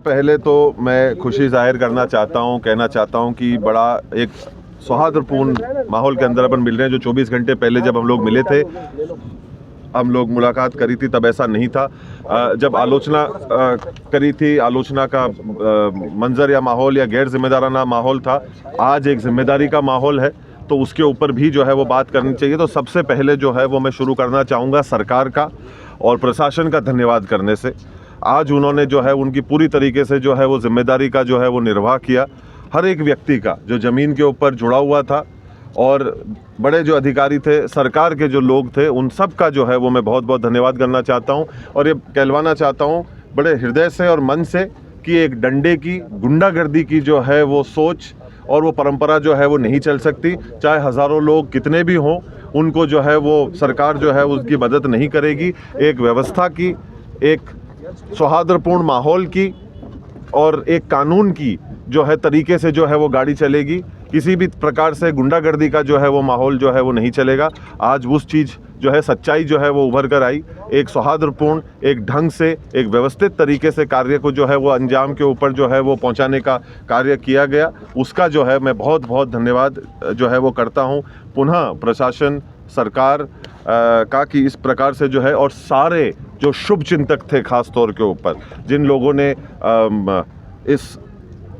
पहले तो मैं खुशी जाहिर करना चाहता हूँ, कहना चाहता हूँ कि बड़ा एक सौहार्दपूर्ण माहौल के अंदर अपन मिल रहे हैं। जो 24 घंटे पहले जब हम लोग मिले थे, हम लोग मुलाकात करी थी, तब ऐसा नहीं था। जब आलोचना करी थी, आलोचना का मंजर या माहौल या गैर जिम्मेदाराना माहौल था। आज एक जिम्मेदारी का माहौल है, तो उसके ऊपर भी जो है वो बात करनी चाहिए। तो सबसे पहले जो है वो मैं शुरू करना चाहूँगा सरकार का और प्रशासन का धन्यवाद करने से। आज उन्होंने जो है उनकी पूरी तरीके से जो है वो जिम्मेदारी का जो है वो निर्वाह किया। हर एक व्यक्ति का जो ज़मीन के ऊपर जुड़ा हुआ था और बड़े जो अधिकारी थे, सरकार के जो लोग थे, उन सब का जो है वो मैं बहुत बहुत धन्यवाद करना चाहता हूँ। और ये कहलवाना चाहता हूँ बड़े हृदय से और मन से कि एक डंडे की, गुंडागर्दी की जो है वो सोच और वो परंपरा जो है वो नहीं चल सकती। चाहे हज़ारों लोग कितने भी हों, उनको जो है वो सरकार जो है उसकी मदद नहीं करेगी। एक व्यवस्था की, एक सौहार्दपूर्ण माहौल की और एक कानून की जो है तरीके से जो है वो गाड़ी चलेगी। किसी भी प्रकार से गुंडागर्दी का जो है वो माहौल जो है वो नहीं चलेगा। आज उस चीज़ जो है, सच्चाई जो है वो उभर कर आई। एक सौहार्दपूर्ण, एक ढंग से, एक व्यवस्थित तरीके से कार्य को जो है वो अंजाम के ऊपर जो है वो पहुंचाने का कार्य किया गया। उसका जो है मैं बहुत बहुत धन्यवाद जो है वो करता हूं पुनः प्रशासन, सरकार का, कि इस प्रकार से जो है, और सारे जो शुभ चिंतक थे खास तौर के ऊपर, जिन लोगों ने इस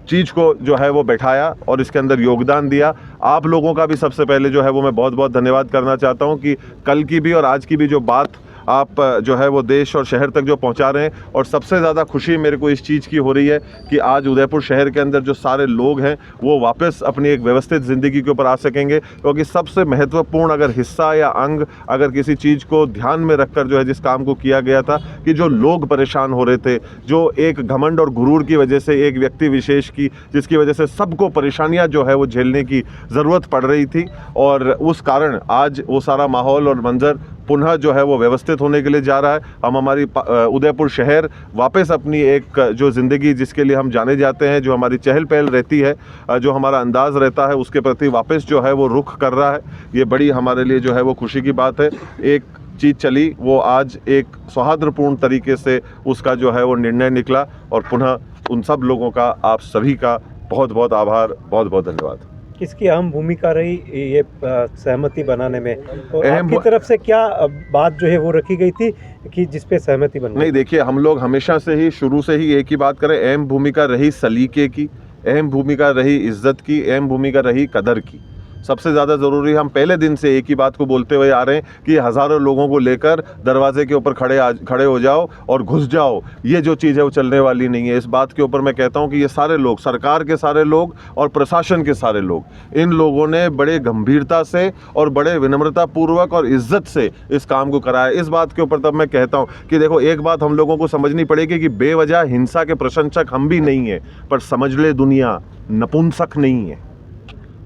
चीज़ को जो है वो बैठाया और इसके अंदर योगदान दिया। आप लोगों का भी सबसे पहले जो है वो मैं बहुत बहुत धन्यवाद करना चाहता हूं कि कल की भी और आज की भी जो बात आप जो है वो देश और शहर तक जो पहुंचा रहे हैं। और सबसे ज़्यादा खुशी मेरे को इस चीज़ की हो रही है कि आज उदयपुर शहर के अंदर जो सारे लोग हैं वो वापस अपनी एक व्यवस्थित ज़िंदगी के ऊपर आ सकेंगे। क्योंकि सबसे महत्वपूर्ण अगर हिस्सा या अंग अगर किसी चीज़ को ध्यान में रखकर जो है जिस काम को किया गया था, कि जो लोग परेशान हो रहे थे, जो एक घमंड और गुरूर की वजह से एक व्यक्ति विशेष की, जिसकी वजह से सबको परेशानियाँ जो है वो झेलने की ज़रूरत पड़ रही थी, और उस कारण आज वो सारा माहौल और मंजर पुनः जो है वो व्यवस्थित होने के लिए जा रहा है। हम हमारी उदयपुर शहर वापस अपनी एक जो ज़िंदगी जिसके लिए हम जाने जाते हैं, जो हमारी चहल पहल रहती है, जो हमारा अंदाज़ रहता है, उसके प्रति वापस जो है वो रुख कर रहा है। ये बड़ी हमारे लिए जो है वो खुशी की बात है। एक चीज़ चली, वो आज एक सौहार्दपूर्ण तरीके से उसका जो है वो निर्णय निकला, और पुनः उन सब लोगों का, आप सभी का बहुत बहुत आभार, बहुत बहुत धन्यवाद। किसकी अहम भूमिका रही ये सहमति बनाने में, और आपकी तरफ से क्या बात जो है वो रखी गई थी कि जिस पे सहमति बन गई? नहीं, देखिए, हम लोग हमेशा से ही, शुरू से ही एक ही बात करें, अहम भूमिका रही सलीके की, अहम भूमिका रही इज्जत की, अहम भूमिका रही कदर की। सबसे ज़्यादा ज़रूरी, हम पहले दिन से एक ही बात को बोलते हुए आ रहे हैं कि हज़ारों लोगों को लेकर दरवाजे के ऊपर खड़े हो जाओ और घुस जाओ, ये जो चीज़ है वो चलने वाली नहीं है। इस बात के ऊपर मैं कहता हूँ कि ये सारे लोग, सरकार के सारे लोग और प्रशासन के सारे लोग, इन लोगों ने बड़े गंभीरता से और बड़े विनम्रतापूर्वक और इज्जत से इस काम को कराया। इस बात के ऊपर तब मैं कहता हूँ कि देखो, एक बात हम लोगों को समझनी पड़ेगी कि बेवजह हिंसा के प्रशंसक हम भी नहीं हैं, पर समझ ले दुनिया, नपुंसक नहीं है।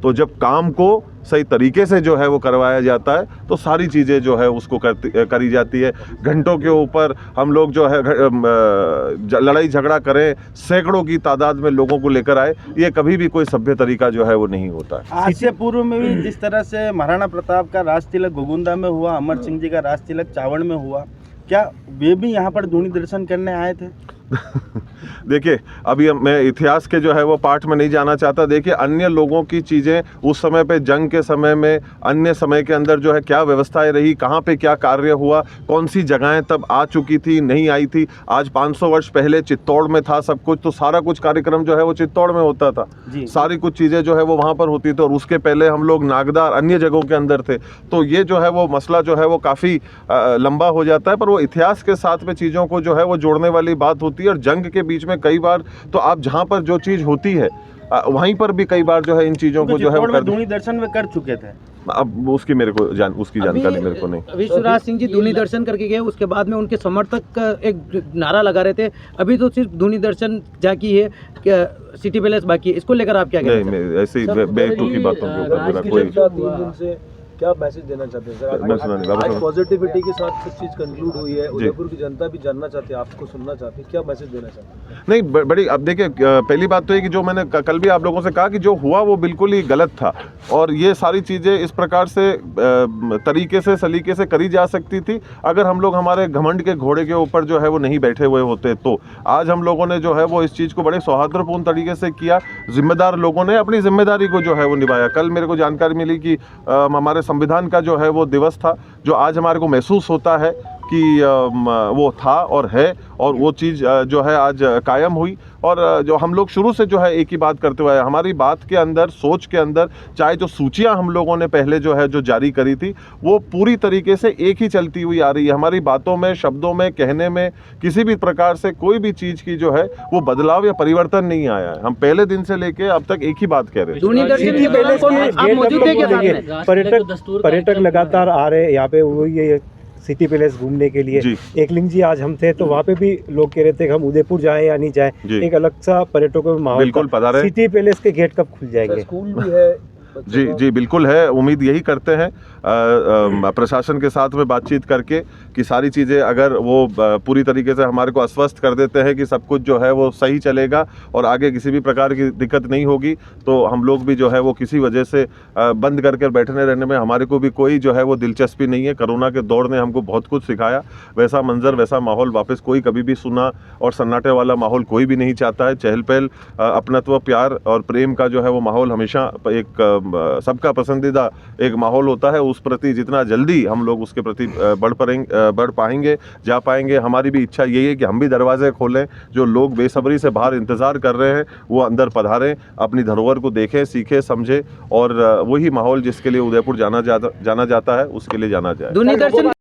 तो जब काम को सही तरीके से जो है वो करवाया जाता है, तो सारी चीज़ें जो है उसको करी जाती है। घंटों के ऊपर हम लोग जो है लड़ाई झगड़ा करें, सैकड़ों की तादाद में लोगों को लेकर आए, ये कभी भी कोई सभ्य तरीका जो है वो नहीं होता है। आज से पूर्व में भी जिस तरह से महाराणा प्रताप का राज तिलक गोगुंदा में हुआ, अमर सिंह जी का राज तिलक चावड़ में हुआ, क्या वे भी यहाँ पर धूनी दर्शन करने आए थे? देखिए, अभी मैं इतिहास के जो है वो पाठ में नहीं जाना चाहता। देखिए, अन्य लोगों की चीज़ें उस समय पे, जंग के समय में, अन्य समय के अंदर जो है क्या व्यवस्थाएं रही, कहाँ पे क्या कार्य हुआ, कौन सी जगहें तब आ चुकी थी, नहीं आई थी। आज 500 वर्ष पहले चित्तौड़ में था सब कुछ, तो सारा कुछ कार्यक्रम जो है वो चित्तौड़ में होता था, सारी कुछ चीज़ें जो है वो वहाँ पर होती थी। और उसके पहले हम लोग नागदार, अन्य जगहों के अंदर थे। तो ये जो है वो मसला जो है वो काफ़ी लंबा हो जाता है, पर वो इतिहास के साथ में चीज़ों को जो है वो जोड़ने वाली बात होती है। और जंग के बीच में कई बार तो आप जहां पर जो चीज होती है वहीं पर भी कई बार जो है इन चीजों को जो है वो धूनी दर्शन में कर चुके थे। अब उसकी मेरे को उसकी जानकारी मेरे को नहीं। अभी शिवराज सिंह जी धूनी दर्शन करके गए, उसके बाद में उनके समर्थक एक नारा लगा रहे थे, अभी तो सिर्फ धूनी दर्शन जाकी है, सिटी पैलेस बाकी है। इसको लेकर आप क्या कहते हैं? नहीं, ऐसी बेतुकी बातों के ऊपर मेरा कोई क्या मैसेज देना चाहते हैं सर? मैं सुना नहीं, वापस आज सुना। पॉजिटिविटी के साथ सब चीज़ कंक्लूड हुई है, उदयपुर की जनता भी जानना चाहती है, आपको सुनना चाहती है, क्या मैसेज देना चाहते हैं? नहीं बड़ी, अब देखिए पहली बात तो ये कि जो मैंने कल भी आप लोगों से कहा कि जो हुआ वो बिल्कुल ही गलत था, और ये सारी चीज़ें इस प्रकार से तरीके से सलीके से करी जा सकती थी अगर हम लोग हमारे घमंड के घोड़े के ऊपर जो है वो नहीं बैठे हुए होते। तो आज हम लोगों ने जो है वो इस चीज़ को बड़े सौहार्दपूर्ण तरीके से किया, जिम्मेदार लोगों ने अपनी जिम्मेदारी को जो है वो निभाया। कल मेरे को जानकारी मिली कि हमारे संविधान का जो है वो दिवस था, जो आज हमारे को महसूस होता है कि वो था और है, और वो चीज़ जो है आज कायम हुई। और जो हम लोग शुरू से जो है एक ही बात करते हुए आए, हमारी बात के अंदर, सोच के अंदर, चाहे जो सूचियां हम लोगों ने पहले जो है जो जारी करी थी वो पूरी तरीके से एक ही चलती हुई आ रही है। हमारी बातों में, शब्दों में, कहने में किसी भी प्रकार से कोई भी चीज़ की जो है वो बदलाव या परिवर्तन नहीं आया है। हम पहले दिन से लेके अब तक एक ही बात कह रहे हैं। दूनी दर्शन सिटी के दौरान पैलेस कौन- के आप गेट मौजूद थे क्या साथ में? पर्यटक लगातार आ रहे हैं यहाँ पे, वो ये सिटी पैलेस घूमने के लिए। जी। एकलिंग जी आज हम थे तो वहाँ पे भी लोग कह रहे थे कि हम उदयपुर जाएं या नहीं जाएं, जी। एक अलग सा पर्यटकों में माहौल बिल्कुल था। पधारे। सिटी पैलेस के गेट कब खुल सर, जाएंगे? स्कूल भी है बच्चों जी का। जी बिल्कुल है, उम्मीद यही करते हैं प्रशासन के साथ में बातचीत करके कि सारी चीज़ें अगर वो पूरी तरीके से हमारे को आश्वस्त कर देते हैं कि सब कुछ जो है वो सही चलेगा और आगे किसी भी प्रकार की दिक्कत नहीं होगी, तो हम लोग भी जो है वो किसी वजह से बंद करके बैठने रहने में हमारे को भी कोई जो है वो दिलचस्पी नहीं है। कोरोना के दौर ने हमको बहुत कुछ सिखाया, वैसा मंजर, वैसा माहौल वापस कोई कभी भी सुना और सन्नाटे वाला माहौल कोई भी नहीं चाहता है। चहल पहल, अपनत्व, प्यार और प्रेम का जो है वो माहौल हमेशा एक सबका पसंदीदा एक माहौल होता है। उस प्रति जितना जल्दी हम लोग उसके प्रति बढ़ पाएंगे, जा पाएंगे। हमारी भी इच्छा यही है कि हम भी दरवाजे खोलें, जो लोग बेसब्री से बाहर इंतज़ार कर रहे हैं वो अंदर पधारें, अपनी धरोहर को देखें, सीखें, समझें, और वही माहौल जिसके लिए उदयपुर जाना जाता है उसके लिए जाना जाए। दूनी दर्शन